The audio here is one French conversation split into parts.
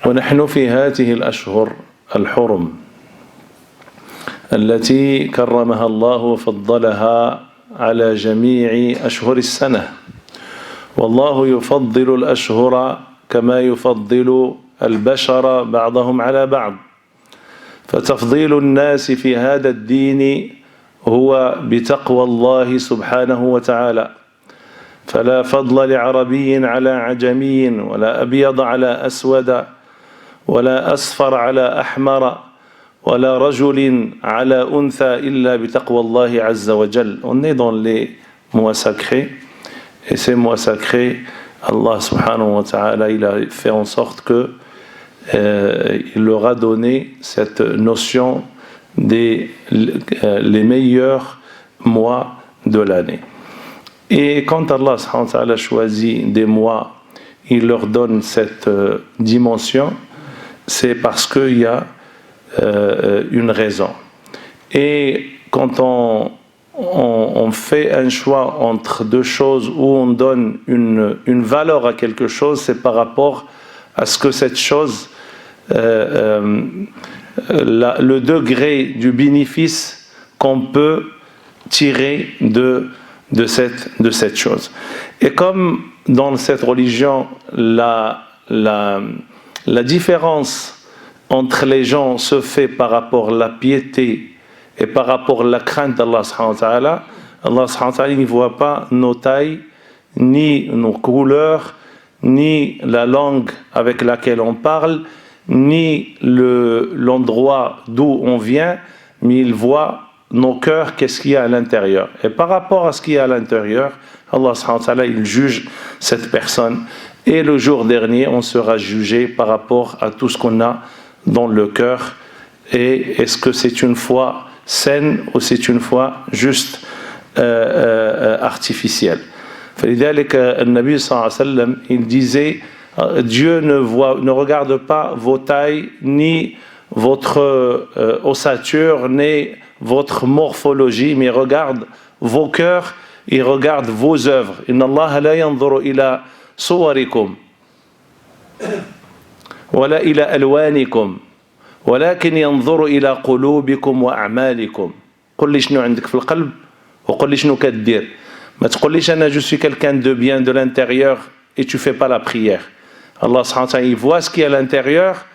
ونحن في هذه الأشهر الحرم التي كرمها الله وفضلها على جميع أشهر السنة، والله يفضل الأشهر كما يفضل البشر بعضهم على بعض، فتفضيل الناس في هذا الدين هو بتقوى الله سبحانه وتعالى، فلا فضل لعربي على عجمي ولا أبيض على أسود ولا أصفر على أحمر ولا رجل على أنثى إلا بتقوى الله عز وجل. On est dans les mois sacrés, et ces mois sacrés, Allah subhanahu wa ta'ala, il a fait en sorte que il leur a donné cette notion des les meilleurs mois de l'année. Et quand Allah subhanahu wa ta'ala choisit des mois, il leur donne cette dimension, c'est parce qu'il y a une raison. Et quand on fait un choix entre deux choses où on donne une valeur à quelque chose, c'est par rapport à ce que cette chose, le degré du bénéfice qu'on peut tirer de cette chose. Et comme dans cette religion, la différence entre les gens se fait par rapport à la piété et par rapport à la crainte d'Allah subhanahu wa ta'ala, Allah subhanahu wa ta'ala ne voit pas nos tailles, ni nos couleurs, ni la langue avec laquelle on parle, ni l'endroit d'où on vient, mais il voit nos cœurs, qu'est-ce qu'il y a à l'intérieur. Et par rapport à ce qu'il y a à l'intérieur, Allah subhanahu wa ta'ala, il juge cette personne. Et le jour dernier, on sera jugé par rapport à tout ce qu'on a dans le cœur. Et est-ce que c'est une foi saine ou c'est une foi juste artificielle. فلذلك النبي صلى الله عليه وسلم, il disait, Dieu ne regarde pas vos tailles, ni votre ossature, ni votre morphologie, mais regarde vos cœurs, il regarde vos œuvres. Inna Allah la yanzuru ila suwarikum wala ila alwanikum ولكن ينظر إلى قلوبكم وأعمالكم. قل لي شنو عندك في القلب وقل لي شنو كدير. ما تقوليش أنا je suis quelqu'un de bien de l'intérieur et tu fais pas la prière. Allah subhanahu wa ta'ala, il voit ce qui est à l'intérieur,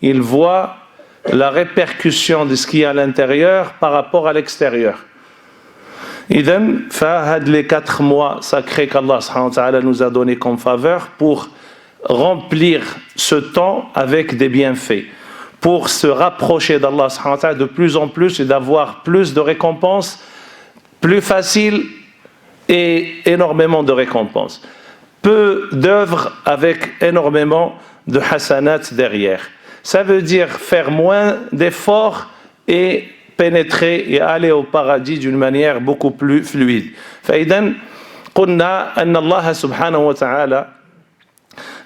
il voit la répercussion de ce qui est à l'intérieur par rapport à l'extérieur. إذن فهاد les 4 mois sacrés qu'Allah subhanahu wa ta'ala nous a donné comme faveur pour remplir ce temps avec des bienfaits, pour se rapprocher d'Allah subhanahu wa ta'ala de plus en plus et d'avoir plus de récompenses, plus facile et énormément de récompenses. Peu d'œuvres avec énormément de hasanat derrière. Ça veut dire faire moins d'efforts et pénétrer et aller au paradis d'une manière beaucoup plus fluide. فإذن قلنا أن الله سبحانه وتعالى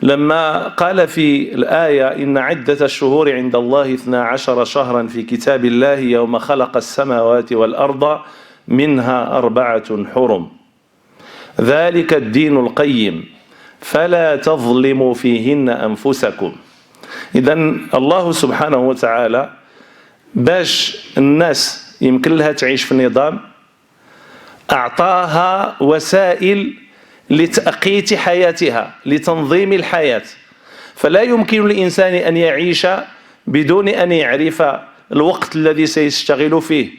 لما قال في الآية إن عدة الشهور عند الله 12 شهرا في كتاب الله يوم خلق السماوات والأرض منها 4 حرم ذلك الدين القيم فلا تظلموا فيهن أنفسكم. إذن الله سبحانه وتعالى باش الناس يمكن لها تعيش في النظام أعطاها وسائل لتأقيت حياتها، لتنظيم الحياة. فلا يمكن للإنسان أن يعيش بدون أن يعرف الوقت الذي سيشتغل فيه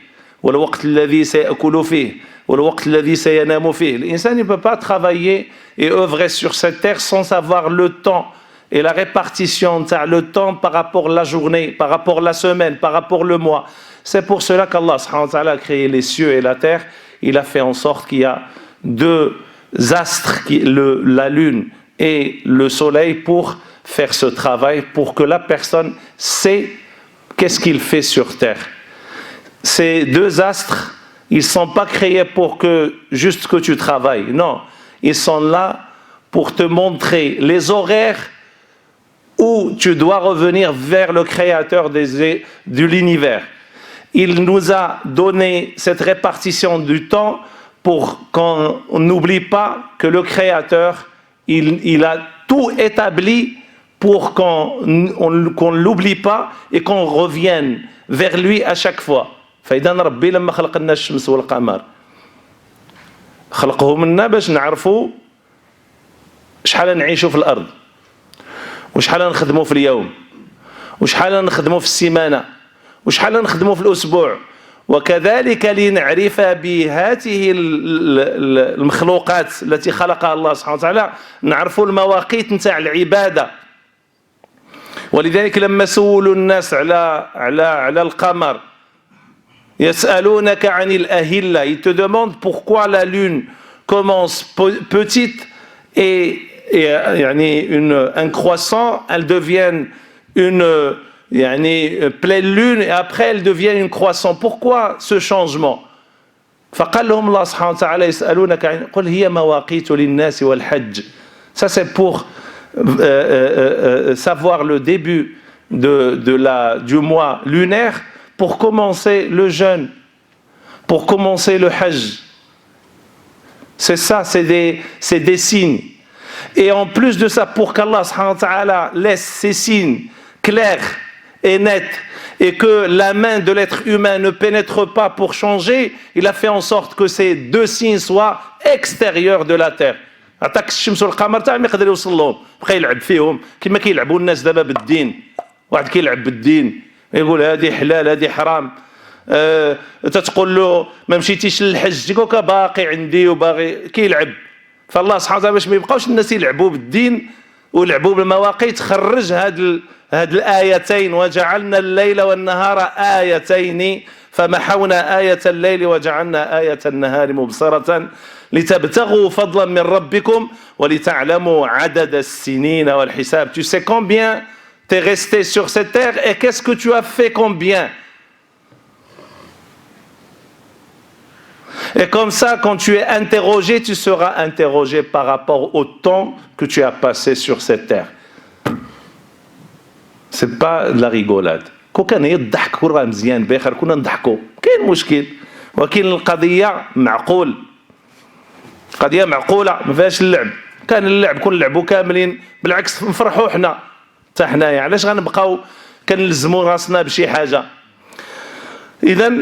والوقت الذي سيأكل فيه والوقت الذي سينام فيه. الإنسان ne peut pas travailler et œuvrer sur cette terre sans savoir le temps et la répartition, le temps par rapport à la journée, par rapport à la semaine, par rapport au mois. C'est pour cela qu'Allah subhanahu wa ta'ala a créé les cieux et la terre. Il a fait en sorte qu'il y a 2 astres, la lune et le soleil, pour faire ce travail, pour que la personne sait qu'est-ce qu'il fait sur terre. Ces 2 astres, ils ne sont pas créés pour que juste que tu travailles. Non, ils sont là pour te montrer les horaires où tu dois revenir vers le créateur de l'univers. Il nous a donné cette répartition du temps pour qu'on n'oublie pas que le créateur, il a tout établi pour qu'on ne l'oublie pas et qu'on revienne vers lui à chaque fois. فإذا ربي لما خلق لنا الشمس والقمر خلقهم لنا باش نعرفوا شحال نعيشوا في الأرض وشحال نخدموا في اليوم وشحال نخدموا في السيمانة وشحال نخدموا في الأسبوع، وكذلك لنعرف بهذه المخلوقات التي خلقها الله سبحانه وتعالى نعرفوا المواقيت نتاع العبادة. ولذلك لما سولوا الناس على القمر يسألونك عن الأهلة، ils te demandent pourquoi la lune commence petite et un croissant, elle devient une pleine lune et après elle devient une croissant. Pourquoi ce changement? فقال لهم الله سبحانه وتعالى يسألونك عن قل هي مواقيت للناس والحج. Ça c'est pour savoir le début du mois lunaire pour commencer le jeûne, pour commencer le hajj. C'est ça, c'est des signes. Et en plus de ça, pour qu'Allah subhanahu wa ta'ala laisse ces signes clairs et nets et que la main de l'être humain ne pénètre pas pour changer, il a fait en sorte que ces deux signes soient extérieurs de la terre. عطاك الشمس والقمر تاع ما يقدر يوصل لهم، بقى يلعب فيهم كما كيلعبوا الناس دابا بالدين. واحد كيلعب بالدين يقول هذه حلال هذه حرام، تتقول له ما مشيتيش للحج تيقولك باقي عندي وباغي كيلعب. فالله سبحانه وتعالى باش ما يبقاوش الناس يلعبوا بالدين ويلعبوا بالمواقيت خرج هاد الآيتين وجعلنا الليل والنهار آيتين فمحونا آية الليل وجعلنا آية النهار مبصرة لتبتغوا فضلا من ربكم ولتعلموا عدد السنين والحساب. Tu sais combien t'es resté sur cette terre et qu'est-ce que tu as fait combien? Et comme ça, quand tu es interrogé, tu seras interrogé par rapport au temps que tu as passé sur cette terre. C'est pas de la rigolade. كون كان يضحك وراه مزيان بخير كنا نضحكوا كاين مشكل، ولكن القضيه معقول، قضيه معقوله ما فيهاش اللعب. كان اللعب كون نلعبوا كاملين بالعكس نفرحوا حنا حتى حنايا، علاش غنبقاو كنلزموا راسنا بشي حاجه؟ اذا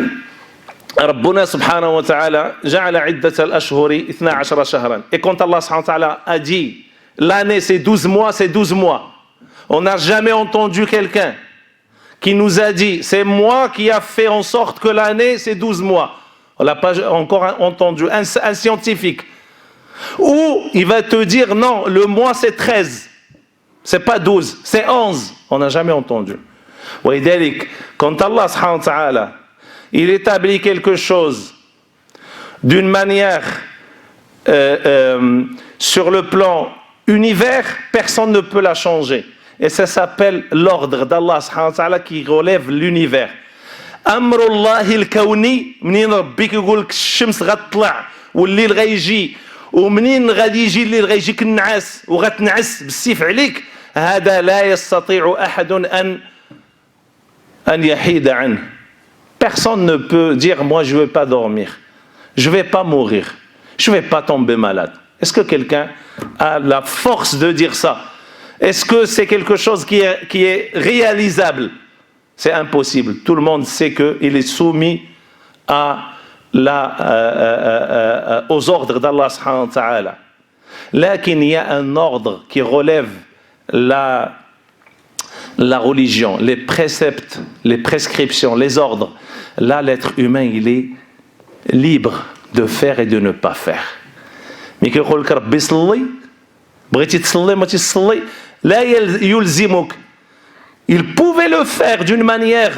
ربنا سبحانه وتعالى جعل عده الاشهر 12 شهرا. Et quand Allah subhanahu wa ta'ala a dit l'année c'est 12 mois, c'est 12 mois. On n'a jamais entendu quelqu'un qui nous a dit c'est moi qui a fait en sorte que l'année c'est 12 mois. On l'a pas encore entendu. Un scientifique. Ou il va te dire non, le mois c'est 13. C'est pas 12, c'est 11. On n'a jamais entendu. وَلِذَلِكَ quand Allah subhanahu wa ta'ala il établit quelque chose d'une manière sur le plan univers, personne ne peut la changer. Et ça s'appelle l'ordre d'Allah subhanahu wa ta'ala qui relève l'univers. أمر الله الكوني منين ربك يقول لك الشمس غتطلع والليل غيجي ومنين غادي يجي الليل غيجيك النعاس وغتنعس بالسيف عليك، هذا لا يستطيع أحد أن يحيد عنه. Personne ne peut dire moi je ne vais pas dormir, je ne vais pas mourir, je ne vais pas tomber malade. Est-ce que quelqu'un a la force de dire ça? Est-ce que c'est quelque chose qui est réalisable? C'est impossible. Tout le monde sait qu'il est soumis aux ordres d'Allah subhanahu wa ta'ala. Lakin il y a un ordre qui relève la religion, les préceptes, les prescriptions, les ordres. Là, l'être humain, il est libre de faire et de ne pas faire. Mais كيقول لك ربي صلي بغيتي تصلي ما تصلي لا يلزمك. Il pouvait le faire d'une manière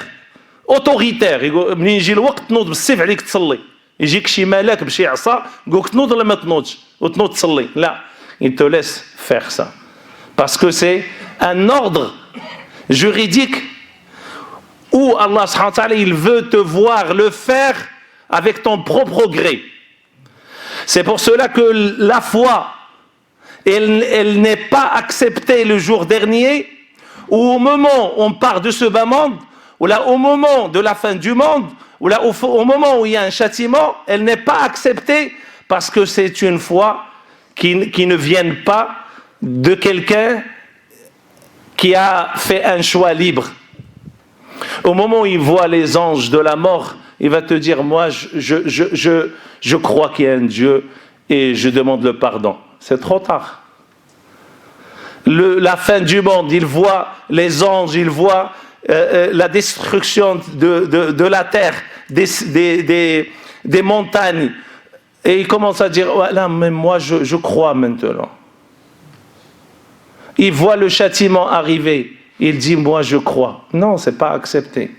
autoritaire. منين يجي الوقت تنوض بالسيف عليك تصلي، يجيك شي ملاك بشي عصا يقولك تنوض ولا ما تنوضش وتنوض تصلي. لا، il te laisse faire ça parce que c'est un ordre juridique où Allah subhanahu wa ta'ala il veut te voir le faire avec ton propre gré. C'est pour cela que la foi elle n'est pas acceptée le jour dernier, ou au moment où on part de ce bas monde, ou là au moment de la fin du monde, ou là au moment où il y a un châtiment, elle n'est pas acceptée parce que c'est une foi qui ne vient pas de quelqu'un qui a fait un choix libre. Au moment où il voit les anges de la mort, il va te dire, moi je crois qu'il y a un Dieu et je demande le pardon. C'est trop tard. La fin du monde, il voit les anges, il voit la destruction de la terre, des montagnes, et il commence à dire, voilà, mais moi je crois maintenant. Il voit le châtiment arriver, il dit, moi je crois. Non, c'est pas accepté.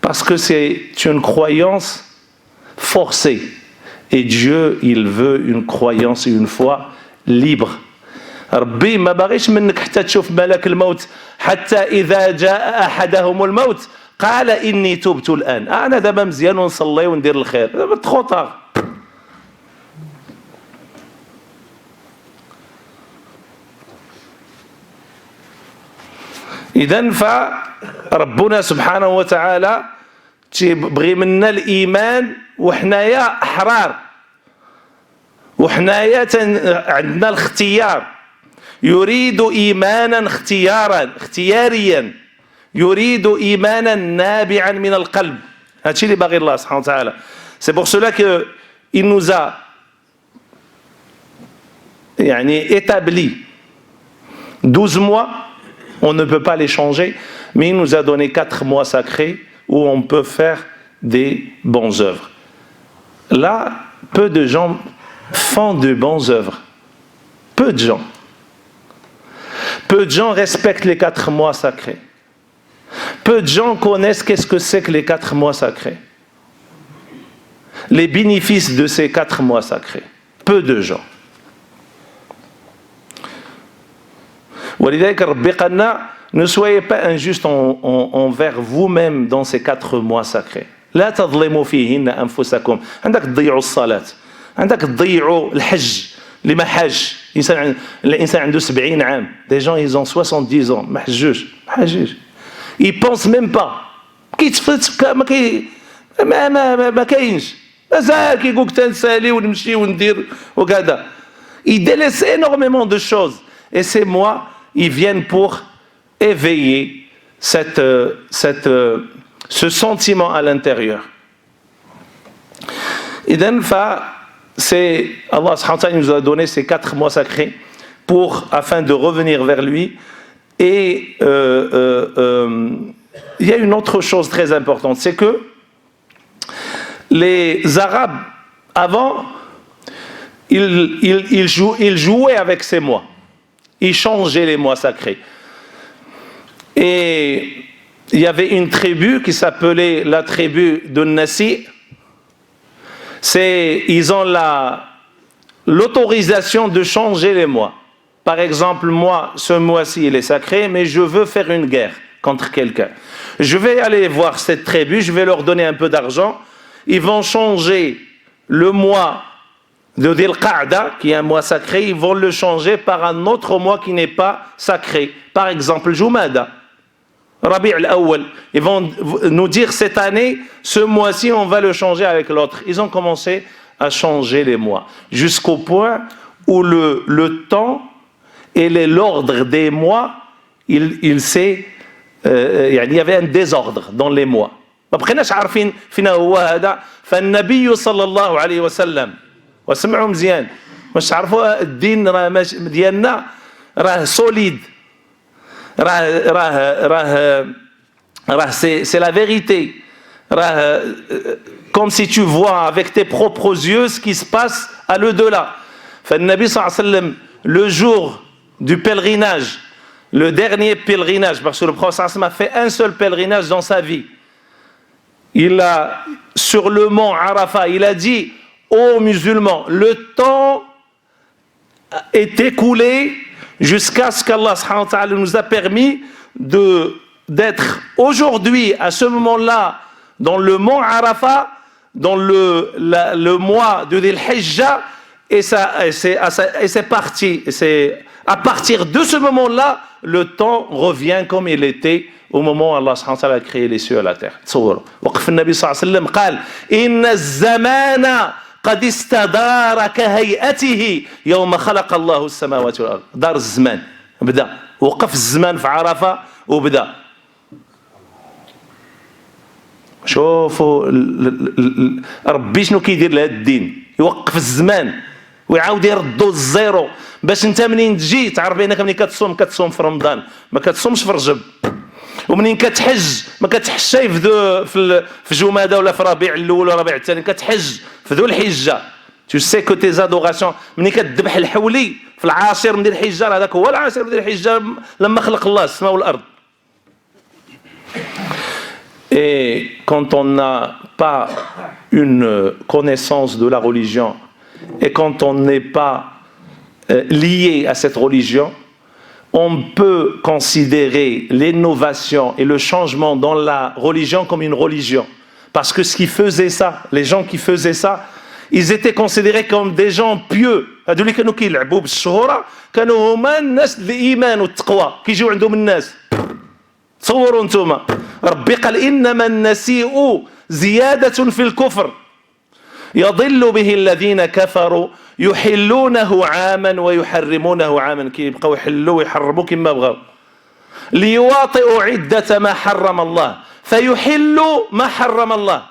Parce que c'est une croyance forcée. Et Dieu, il veut une croyance et une foi libre. ربي ما باغيش منك حتى تشوف ملك الموت حتى إذا جاء أحدهم الموت قال إني تبت الآن. أنا دابا مزيان ونصلي وندير الخير. دابا trop tard. إذن فربنا سبحانه وتعالى تيبغي منا الإيمان وحنايا أحرار وحنايا عندنا الاختيار. يريد إيمانا اختياريا يريد إيمانا نابعا من القلب. هادشي اللي باغي الله سبحانه وتعالى. C'est pour cela que il nous a établi 12 mois. On ne peut pas les changer, mais il nous a donné 4 mois sacrés où on peut faire des bonnes œuvres. Là, peu de gens font de bonnes œuvres. Peu de gens. Peu de gens respectent les 4 mois sacrés. Peu de gens connaissent qu'est-ce que c'est que les 4 mois sacrés. Les bénéfices de ces 4 mois sacrés. Peu de gens. Ne soyez pas injustes envers vous-même dans ces 4 mois sacrés. لا تظلموا فيهن أنفسكم. عندك تضيعوا الصلاة. عندك تضيعوا الحج اللي ما حج. الإنسان عنده 70 عام. Des gens ils ont 70 ans. ما حجوش. Ils pensent même pas. ما كاينش. مازال كيقولك تنسالي ونمشي وندير وكذا. Ils délaissent énormément de choses. Et ces mois, ils viennent pour éveiller ce sentiment à l'intérieur. Et c'est Allah subhanahu wa ta'ala nous a donné ces 4 mois sacrés afin de revenir vers lui. Et il y a une autre chose très importante, c'est que les Arabes avant ils jouaient avec ces mois. Ils changeaient les mois sacrés. Et il y avait une tribu qui s'appelait la tribu de Nasi. Ils ont l'autorisation de changer les mois. Par exemple, moi, ce mois-ci, il est sacré, mais je veux faire une guerre contre quelqu'un. Je vais aller voir cette tribu, je vais leur donner un peu d'argent. Ils vont changer le mois de Dhil Qa'da, qui est un mois sacré, ils vont le changer par un autre mois qui n'est pas sacré. Par exemple, Jumada, Rabi' al-Awwal. Ils vont nous dire cette année, ce mois-ci, on va le changer avec l'autre. Ils ont commencé à changer les mois, jusqu'au point où le temps et l'ordre des mois, il y avait un désordre dans les mois. ما بقيناش عارفين فينا هو هذا. فالنبي صلى الله عليه وسلم وسمعوا مزيان باش تعرفوا الدين راه ديالنا راه سوليد راه c'est la vérité. Comme si tu vois avec tes propres yeux ce qui se passe à l'au-delà. فالنبي صلى الله عليه وسلم le jour du pèlerinage, le dernier pèlerinage, parce que le prophète صلى الله عليه وسلم a fait un seul pèlerinage dans sa vie. Sur le mont Arafat, il a dit aux musulmans, le temps est écoulé jusqu'à ce qu'Allah subhanahu wa ta'ala nous a permis d'être aujourd'hui, à ce moment-là, dans le mont Arafat, dans le mois de Dhil Hijjah, et c'est parti. À partir de ce moment-là, le temps revient comme il était au moment où Allah subhanahu wa ta'ala a créé les cieux et la terre. تصوروا وقف النبي صلى الله عليه وسلم قال إن الزمان قد استدار كهيئته يوم خلق الله السماوات والأرض. دار الزمان بدأ وقف الزمان في عرفة وبدأ. شوفوا ربي شنو كيدير لهذا الدين، يوقف الزمان ويعاود يردو الزيرو باش انت منين تجي تعرف بانك منين كتصوم في رمضان، ما كتصومش في رجب. ومنين كتحج ما كتحجش في جمادى ولا في ربيع الاول ولا ربيع الثاني، كتحج في ذو الحجه. tu sais que tes adorations منين كتذبح الحولي في العاشر من ديال الحجه، هذاك هو العاشر ديال الحجه لما خلق الله السماء والارض. Et quand on n'a pas une connaissance de la religion et quand on n'est pas lié à cette religion, on peut considérer l'innovation et le changement dans la religion comme une religion. Parce que ce qui faisait ça, les gens qui faisaient ça, ils étaient considérés comme des gens pieux. هذو اللي كانوا كيلعبوا بالشهرة كانوا هما الناس الإيمان والتقوى كيجيو عندهم الناس. تصوروا انتم ربي قال إنما النسيء زيادة في الكفر يضل به الذين كفروا يحلونه عاما ويحرمونه عاما. كيبقاو يحلوا ويحرموا كما بغاو ليواطئوا عدة ما حرم الله فيحلوا ما حرم الله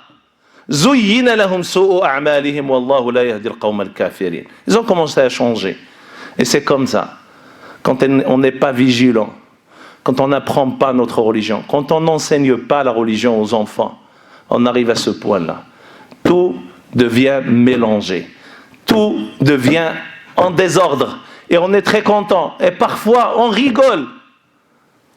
زين لهم سوء أعمالهم والله لا يهدي القوم الكافرين. Ils ont commencé à changer. Et c'est comme ça. Quand on n'est pas vigilant, quand on n'apprend pas notre religion, quand on n'enseigne pas la religion aux enfants, on arrive à ce point-là. Tout devient mélangé. Tout devient en désordre. Et on est très content. Et parfois, on rigole.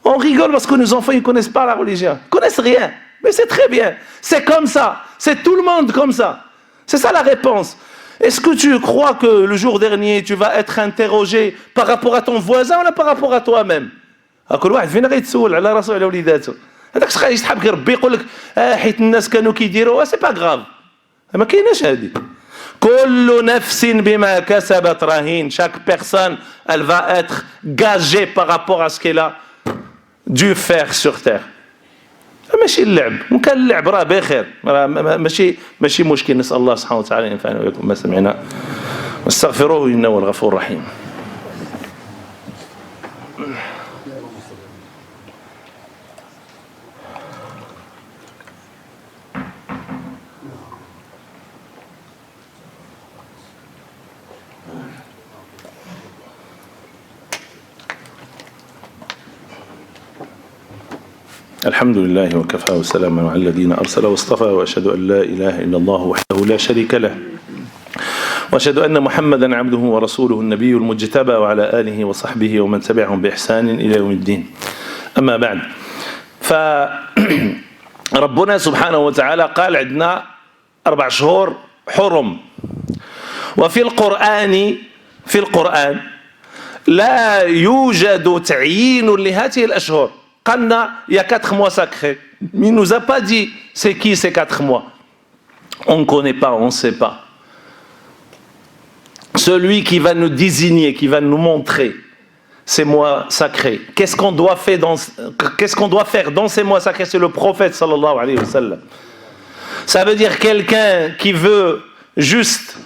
On rigole parce que nos enfants, ils ne connaissent pas la religion. Ils ne connaissent rien. Mais c'est très bien. C'est comme ça. C'est tout le monde comme ça. C'est ça la réponse. Est-ce que tu crois que le jour dernier, tu vas être interrogé par rapport à ton voisin ou par rapport à toi-même? كل واحد فينا غيتسول على راسو على وليداتو. هذاك الشيء يسحبك ربي يقول لك حيت الناس كانوا كيديروها سي با غاف. ما كايناش هذه. كل نفس بما كسبت رهين. Chaque personne, elle va être gagée par rapport à ce qu'elle a dû faire sur terre. ماشي اللعب، وكان اللعب راه بخير، ماشي مشكل. نسأل الله سبحانه وتعالى ينفعنا وياكم ما سمعنا واستغفروه إنه هو الغفور الرحيم. الحمد لله وكفى وسلام على الذين أرسل واصطفى وأشهد أن لا إله إلا الله وحده لا شريك له وأشهد أن محمدا عبده ورسوله النبي المجتبى وعلى آله وصحبه ومن تبعهم بإحسان إلى يوم الدين. أما بعد، فربنا سبحانه وتعالى قال عندنا 4 شهور حرم. وفي القرآن لا يوجد تعيين لهذه الأشهر. Il y a 4 mois sacrés. Mais il ne nous a pas dit c'est qui ces 4 mois. On ne connaît pas, on ne sait pas. Celui qui va nous désigner, qui va nous montrer ces mois sacrés, qu'est-ce qu'on doit faire dans ces mois sacrés, c'est le prophète sallallahu alayhi wa sallam. Ça veut dire quelqu'un qui veut juste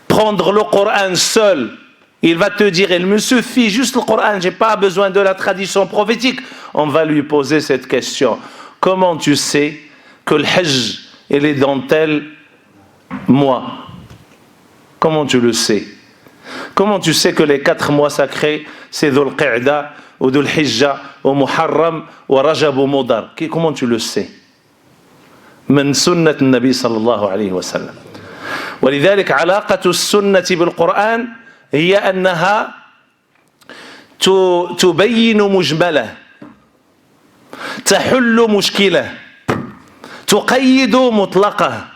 prendre le Coran seul. Il va te dire, il me suffit juste le Coran, je n'ai pas besoin de la tradition prophétique. On va lui poser cette question. Comment tu sais que le Hajj, il est dans tel mois? Comment tu le sais? Comment tu sais que les 4 mois sacrés, c'est Dhul Qa'da, ou Dhul Hijja, ou Muharram, ou Rajab, ou Mudar? Comment tu le sais? من سنة النبي صلى الله عليه وسلم. ولذلك علاقة السنة بالقرآن هي أنها تبين مجملة، تحل مشكلة، تقيد مطلقة،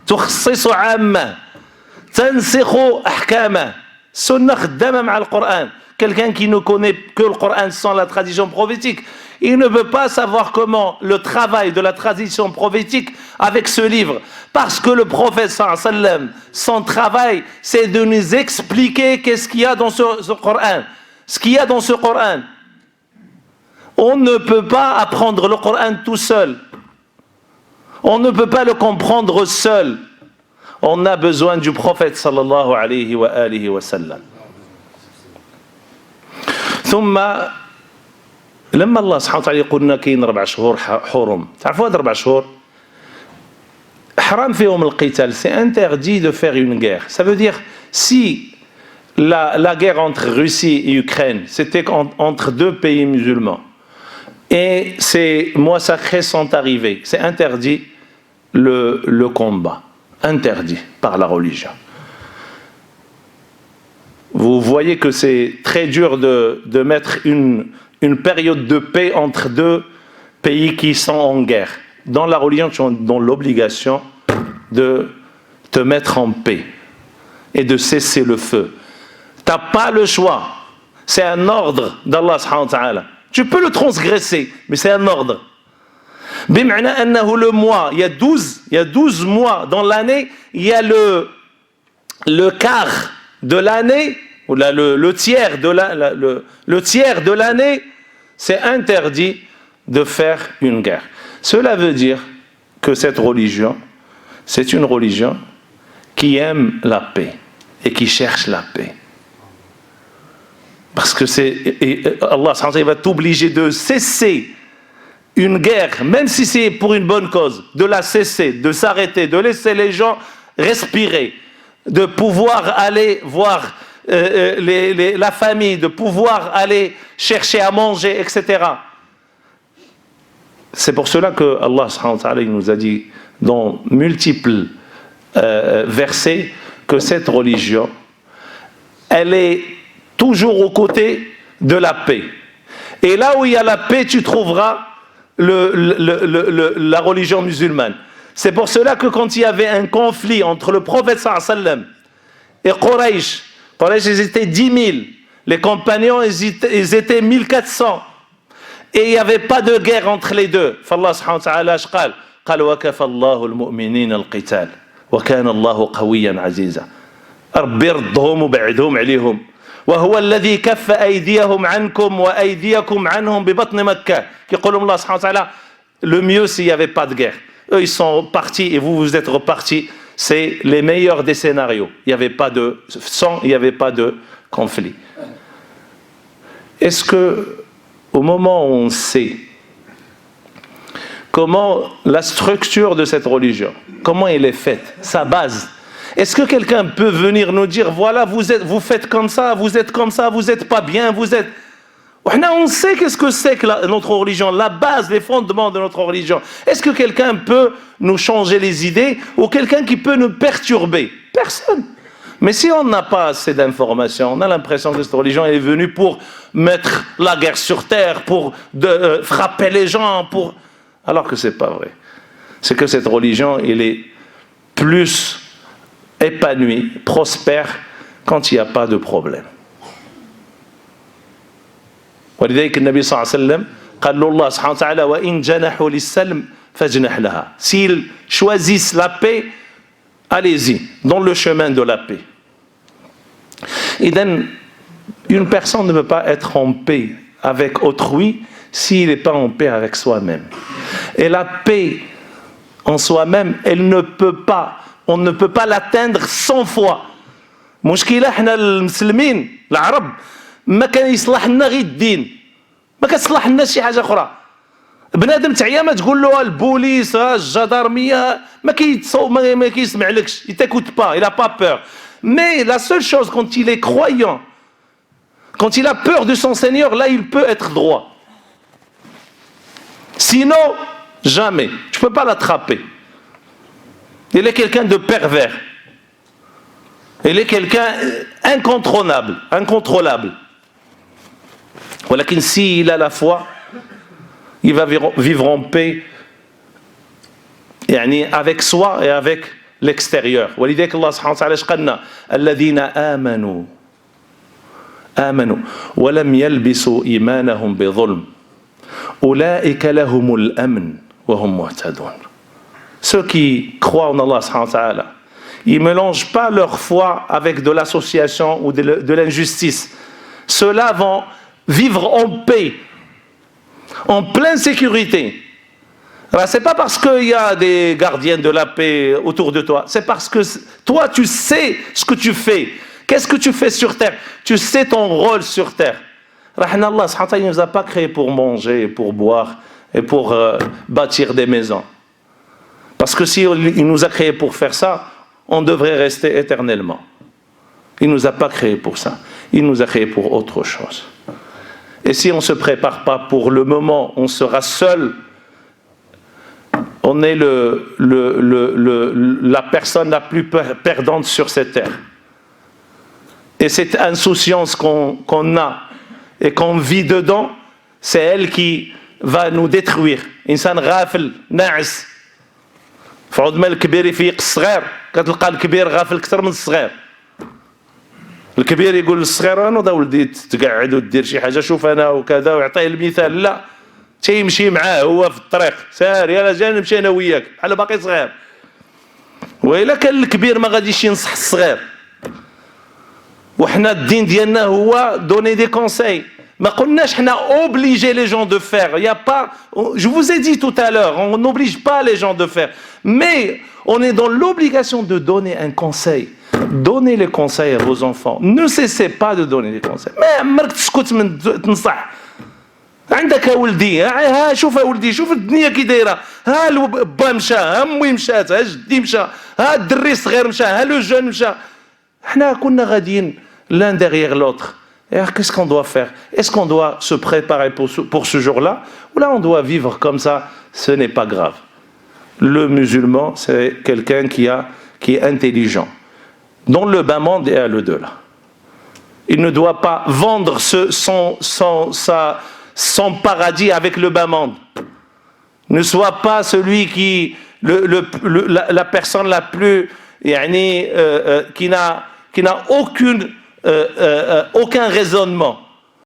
تخصص عامة، تنسخ أحكامه. السنة خدامة مع القرآن. Quelqu'un qui ne connaît que le Coran sans la tradition prophétique, il ne peut pas savoir comment le travail de la tradition prophétique avec ce livre. Parce que le prophète sallallahu alayhi wa sallam, son travail, c'est de nous expliquer qu'est-ce qu'il y a dans ce Coran. Ce qu'il y a dans ce Coran. On ne peut pas apprendre le Coran tout seul. On ne peut pas le comprendre seul. On a besoin du prophète sallallahu alayhi wa alihi wa sallam. ثم لما الله سبحانه وتعالى يقول لنا كاين 4 شهور حرم، تعرفوا هاد 4 شهور حرام فيهم القتال، c'est interdit de faire une guerre. Ça veut dire si la guerre entre Russie et Ukraine, c'était entre 2 pays musulmans et ces mois sacrés sont arrivés, c'est interdit le combat, interdit par la religion. Vous voyez que c'est très dur de mettre une période de paix entre 2 pays qui sont en guerre. Dans la religion, tu as dans l'obligation de te mettre en paix et de cesser le feu. Tu n'as pas le choix. C'est un ordre d'Allah subhanahu wa ta'ala. Tu peux le transgresser, mais c'est un ordre. بمعنى أنه le mois, il y a 12 mois dans l'année, il y a le quart de l'année, ou le tiers de l'année, c'est interdit de faire une guerre. Cela veut dire que cette religion, c'est une religion qui aime la paix et qui cherche la paix. Parce que Allah va t'obliger de cesser une guerre, même si c'est pour une bonne cause, de la cesser, de s'arrêter, de laisser les gens respirer, de pouvoir aller voir la famille, de pouvoir aller chercher à manger, etc. C'est pour cela que Allah subhanahu wa ta'ala nous a dit dans multiples versets que cette religion, elle est toujours aux côtés de la paix. Et là où il y a la paix, tu trouveras la religion musulmane. C'est pour cela que quand il y avait un conflit entre le prophète sallallahu alayhi wa sallam et Quraysh, ils étaient 10 000, les compagnons ils étaient 1400, et il n'y avait pas de guerre entre les deux. فالله سبحانه وتعالى قال قال وكفى الله المؤمنين القتال وكان الله قويا عزيزا ربي ردهم وبعدهم عليهم وهو الذي كف أيديهم عنكم وأيديكم عنهم ببطن مكة. يقول الله سبحانه وتعالى le mieux s'il n'y avait pas de guerre. Eux ils sont partis et vous êtes repartis. C'est les meilleurs des scénarios. Il n'y avait pas de sang, il n'y avait pas de conflit. Est-ce que au moment où on sait comment la structure de cette religion, comment elle est faite, sa base, est-ce que quelqu'un peut venir nous dire voilà, vous faites comme ça, vous êtes pas bien, vous êtes... On sait qu'est-ce que c'est que notre religion, la base, les fondements de notre religion. Est-ce que quelqu'un peut nous changer les idées ou quelqu'un qui peut nous perturber? Personne. Mais si on n'a pas assez d'informations, on a l'impression que cette religion est venue pour mettre la guerre sur terre, pour frapper les gens, alors que c'est pas vrai. C'est que cette religion, elle est plus épanouie, prospère, quand il n'y a pas de problème. ولذلك النبي صلى الله عليه وسلم قال له الله سبحانه وتعالى وإن جنحوا للسلم فاجنح لها. S'ils choisissent la paix, allez-y, dans le chemin de la paix. Et donc, une personne ne peut pas être en paix avec autrui s'il n'est pas en paix avec soi-même. Et la paix en soi-même, on ne peut pas l'atteindre 100 fois. مشكلة احنا المسلمين العرب ما كان يصلح لنا غير الدين، ما كتصلح لنا شي حاجه اخرى. بنادم تعيا ما تقول له البوليس الجدارميه ما كيسمعلكش، il t'écoute pas, il a pas peur. Mais la seule chose, quand il est croyant, quand il a peur de son Seigneur, là il peut être droit. Sinon, jamais. Tu peux pas l'attraper. Il est quelqu'un de pervers. Il est quelqu'un incontrôlable. Voilà, s'il a la foi, il va vivre en paix avec soi et avec l'extérieur. ولذلك الله سبحانه وتعالى قالنا الذين آمنوا ولم يلبسوا إيمانهم بظلم أولئك لهم الأمن وهم مهتدون. Ceux qui croient en Allah subhanahu wa ta'ala, ils ne mélangent pas leur foi avec de l'association ou de l'injustice. Ceux-là vont vivre en paix, en pleine sécurité. Alors, c'est pas parce qu'il y a des gardiens de la paix autour de toi, c'est parce que toi tu sais ce que tu fais. Qu'est-ce que tu fais sur terre? Tu sais ton rôle sur terre. Allah ne nous a pas créés pour manger, pour boire et pour bâtir des maisons. Parce que si il nous a créés pour faire ça, on devrait rester éternellement. Il ne nous a pas créés pour ça. Il nous a créés pour autre chose. Et si on ne se prépare pas pour le moment, on sera seul. On est la personne la plus perdante sur cette terre. Et cette insouciance qu'on a et qu'on vit dedans, c'est elle qui va nous détruire. إنسان غافل ناعس. فعود ما الكبير يفيق الصغير كتلقى الكبير غافل أكثر من الصغير. الكبير يقول للصغير أنا دا ولدي تقعد ودير شي حاجة شوف أنا وكذا ويعطيه المثال لا تيمشي معاه هو في الطريق سار يلا جاي نمشي أنا وياك بحال باقي صغير. وإلا كان الكبير ما غاديش ينصح الصغير. وحنا الدين ديالنا هو donner des conseils. ما قلناش حنا obliger les gens de faire. Il y a pas, je vous ai dit tout à l'heure, on n'oblige pas les gens de faire. Mais on est dans l'obligation de donner un conseil. Donnez les conseils à vos enfants. Ne cessez pas de donner des conseils. ما عمرك تسكت من تنصح. عندك ولدي ها شوف ولدي شوف الدنيا كي دايره ها البا مشى ها امي مشات ها جدي مشى ها الدري الصغير مشى ها لو جون مشى. حنا كنا غاديين l'un derrière l'autre. Et alors, qu'est-ce qu'on doit faire? Est-ce qu'on doit se préparer pour ce jour-là? Ou là, on doit vivre comme ça? Ce n'est pas grave. Le musulman, c'est quelqu'un qui est intelligent, dont le bas monde est à l'au-delà. Il ne doit pas vendre son paradis avec le bas monde. Ne sois pas celui qui, la personne la plus, qui n'a aucun raisonnement.